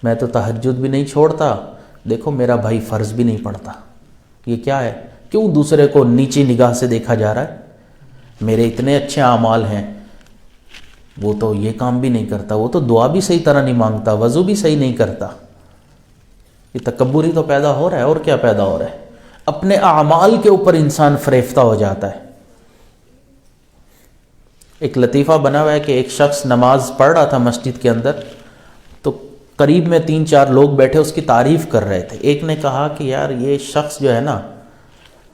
میں تو تہجد بھی نہیں چھوڑتا، دیکھو میرا بھائی فرض بھی نہیں پڑھتا، یہ کیا ہے؟ کیوں دوسرے کو نیچی نگاہ سے دیکھا جا رہا ہے؟ میرے اتنے اچھے اعمال ہیں، وہ تو یہ کام بھی نہیں کرتا، وہ تو دعا بھی صحیح طرح نہیں مانگتا، وضو بھی صحیح نہیں کرتا۔ یہ تکبر ہی تو پیدا ہو رہا ہے، اور کیا پیدا ہو رہا ہے؟ اپنے اعمال کے اوپر انسان فریفتہ ہو جاتا ہے۔ ایک لطیفہ بنا ہوا ہے کہ ایک شخص نماز پڑھ رہا تھا مسجد کے اندر، تو قریب میں 3-4 لوگ بیٹھے اس کی تعریف کر رہے تھے۔ ایک نے کہا کہ یار یہ شخص جو ہے نا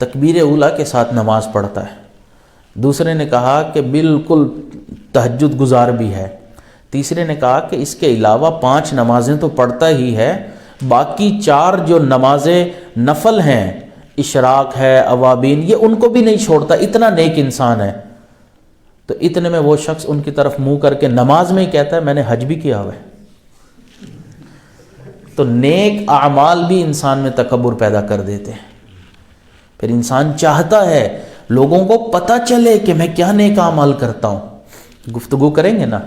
تکبیر اولیٰ کے ساتھ نماز پڑھتا ہے۔ دوسرے نے کہا کہ بالکل تہجد گزار بھی ہے۔ تیسرے نے کہا کہ اس کے علاوہ 5 نمازیں تو پڑھتا ہی ہے، باقی 4 جو نمازیں نفل ہیں، اشراق ہے، اوابین، یہ ان کو بھی نہیں چھوڑتا، اتنا نیک انسان ہے۔ تو اتنے میں وہ شخص ان کی طرف منہ کر کے نماز میں ہی کہتا ہے میں نے حج بھی کیا ہوا ہے۔ تو نیک اعمال بھی انسان میں تکبر پیدا کر دیتے ہیں۔ پھر انسان چاہتا ہے لوگوں کو پتہ چلے کہ میں کیا نیک اعمال کرتا ہوں۔ گفتگو کریں گے نا،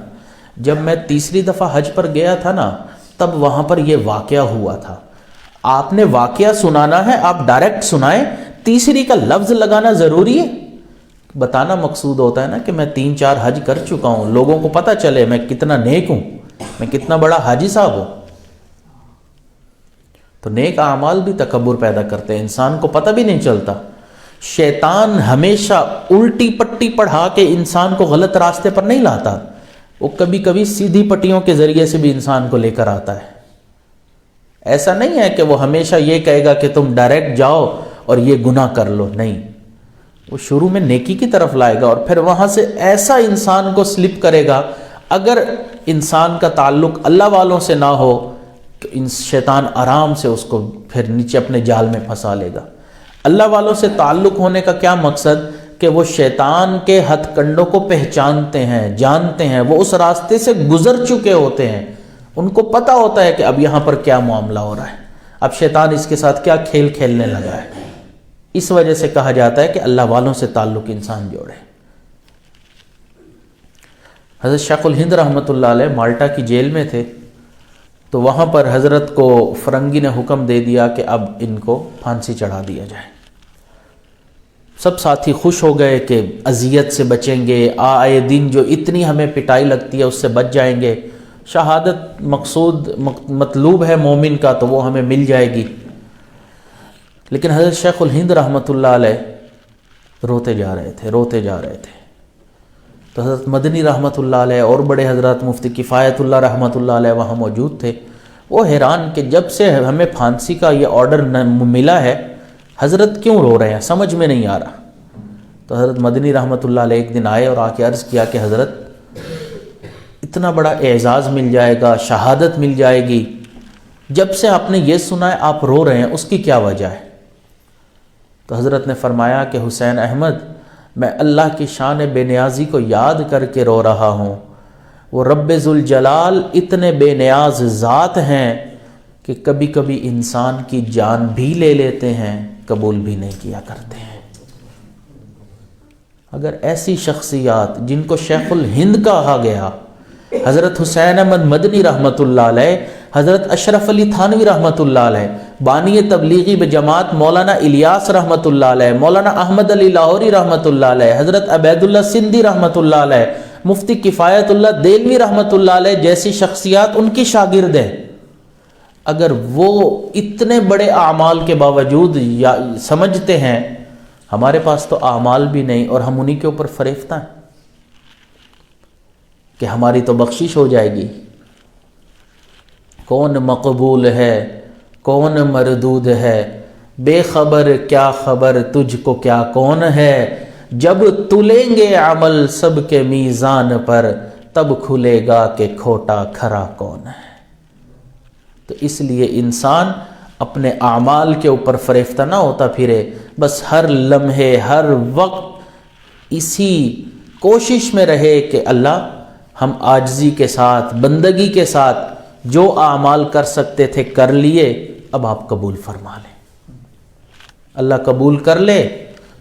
جب میں 3ری دفعہ حج پر گیا تھا نا، تب وہاں پر یہ واقعہ ہوا تھا۔ آپ نے واقعہ سنانا ہے، آپ ڈائریکٹ سنائیں، تیسری کا لفظ لگانا ضروری ہے؟ بتانا مقصود ہوتا ہے نا کہ میں 3-4 حج کر چکا ہوں، لوگوں کو پتہ چلے میں کتنا نیک ہوں، میں کتنا بڑا حاجی صاحب ہوں۔ تو نیک اعمال بھی تکبر پیدا کرتے ہیں، انسان کو پتہ بھی نہیں چلتا۔ شیطان ہمیشہ الٹی پٹی پڑھا کے انسان کو غلط راستے پر نہیں لاتا، وہ کبھی کبھی سیدھی پٹیوں کے ذریعے سے بھی انسان کو لے کر آتا ہے۔ ایسا نہیں ہے کہ وہ ہمیشہ یہ کہے گا کہ تم ڈائریکٹ جاؤ اور یہ گناہ کر لو، نہیں، وہ شروع میں نیکی کی طرف لائے گا اور پھر وہاں سے ایسا انسان کو سلپ کرے گا۔ اگر انسان کا تعلق اللہ والوں سے نہ ہو تو شیطان آرام سے اس کو پھر نیچے اپنے جال میں پھنسا لے گا۔ اللہ والوں سے تعلق ہونے کا کیا مقصد؟ کہ وہ شیطان کے ہتھ کنڈوں کو پہچانتے ہیں، جانتے ہیں، وہ اس راستے سے گزر چکے ہوتے ہیں، ان کو پتہ ہوتا ہے کہ اب یہاں پر کیا معاملہ ہو رہا ہے، اب شیطان اس کے ساتھ کیا کھیل کھیلنے لگا ہے۔ اس وجہ سے کہا جاتا ہے کہ اللہ والوں سے تعلق انسان جوڑے۔ حضرت شیخ الہند رحمۃ اللہ علیہ مالٹا کی جیل میں تھے، تو وہاں پر حضرت کو فرنگی نے حکم دے دیا کہ اب ان کو پھانسی چڑھا دیا جائے۔ سب ساتھی خوش ہو گئے کہ اذیت سے بچیں گے، آئے دن جو اتنی ہمیں پٹائی لگتی ہے اس سے بچ جائیں گے، شہادت مقصود مطلوب ہے مومن کا تو وہ ہمیں مل جائے گی۔ لیکن حضرت شیخ الہند رحمۃ اللہ علیہ روتے جا رہے تھے۔ تو حضرت مدنی رحمۃ اللہ علیہ اور بڑے حضرات مفتی کفایت اللہ رحمۃ اللہ علیہ وہاں موجود تھے۔ وہ حیران کہ جب سے ہمیں پھانسی کا یہ آرڈر ملا ہے، حضرت کیوں رو رہے ہیں، سمجھ میں نہیں آ رہا۔ تو حضرت مدنی رحمۃ اللہ علیہ ایک دن آئے اور آ کے عرض کیا کہ حضرت اتنا بڑا اعزاز مل جائے گا، شہادت مل جائے گی، جب سے آپ نے یہ سنا ہے آپ رو رہے ہیں، اس کی کیا وجہ ہے؟ تو حضرت نے فرمایا کہ حسین احمد، میں اللہ کی شان بے نیازی کو یاد کر کے رو رہا ہوں۔ وہ رب ذوالجلال اتنے بے نیاز ذات ہیں کہ کبھی کبھی انسان کی جان بھی لے لیتے ہیں، قبول بھی نہیں کیا کرتے ہیں۔ اگر ایسی شخصیات جن کو شیخ الہند کہا گیا، حضرت حسین احمد مدنی رحمۃ اللہ علیہ، حضرت اشرف علی تھانوی رحمۃ اللہ علیہ، بانی تبلیغی بجماعت مولانا الیاس رحمۃ اللہ علیہ، مولانا احمد علی لاہوری رحمۃ اللہ علیہ، حضرت عبید اللہ سندھی رحمۃ اللہ علیہ، مفتی کفایت اللہ دہلوی رحمۃ اللہ علیہ جیسی شخصیات ان کی شاگرد ہیں، اگر وہ اتنے بڑے اعمال کے باوجود سمجھتے ہیں ہمارے پاس تو اعمال بھی نہیں اور ہم انہی کے اوپر فریفتہ ہیں کہ ہماری تو بخشش ہو جائے گی، کون مقبول ہے کون مردود ہے، بے خبر کیا خبر تجھ کو کیا کون ہے، جب تلیں گے عمل سب کے میزان پر تب کھلے گا کہ کھوٹا کھرا کون ہے۔ تو اس لیے انسان اپنے اعمال کے اوپر فریفتہ نہ ہوتا پھرے، بس ہر لمحے ہر وقت اسی کوشش میں رہے کہ اللہ ہم عاجزی کے ساتھ بندگی کے ساتھ جو اعمال کر سکتے تھے کر لیے، اب آپ قبول فرما لیں۔ اللہ قبول کر لے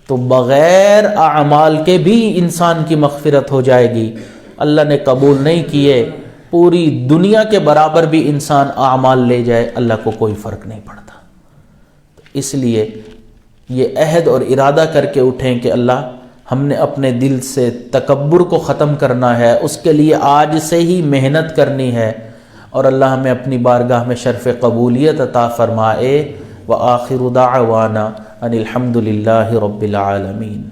تو بغیر اعمال کے بھی انسان کی مغفرت ہو جائے گی، اللہ نے قبول نہیں کیے پوری دنیا کے برابر بھی انسان اعمال لے جائے اللہ کو کوئی فرق نہیں پڑتا۔ اس لیے یہ عہد اور ارادہ کر کے اٹھیں کہ اللہ ہم نے اپنے دل سے تکبر کو ختم کرنا ہے، اس کے لیے آج سے ہی محنت کرنی ہے، اور اللہ ہمیں اپنی بارگاہ میں شرف قبولیت عطا فرمائے۔ وآخر دعوانا ان الحمد للہ رب العالمین۔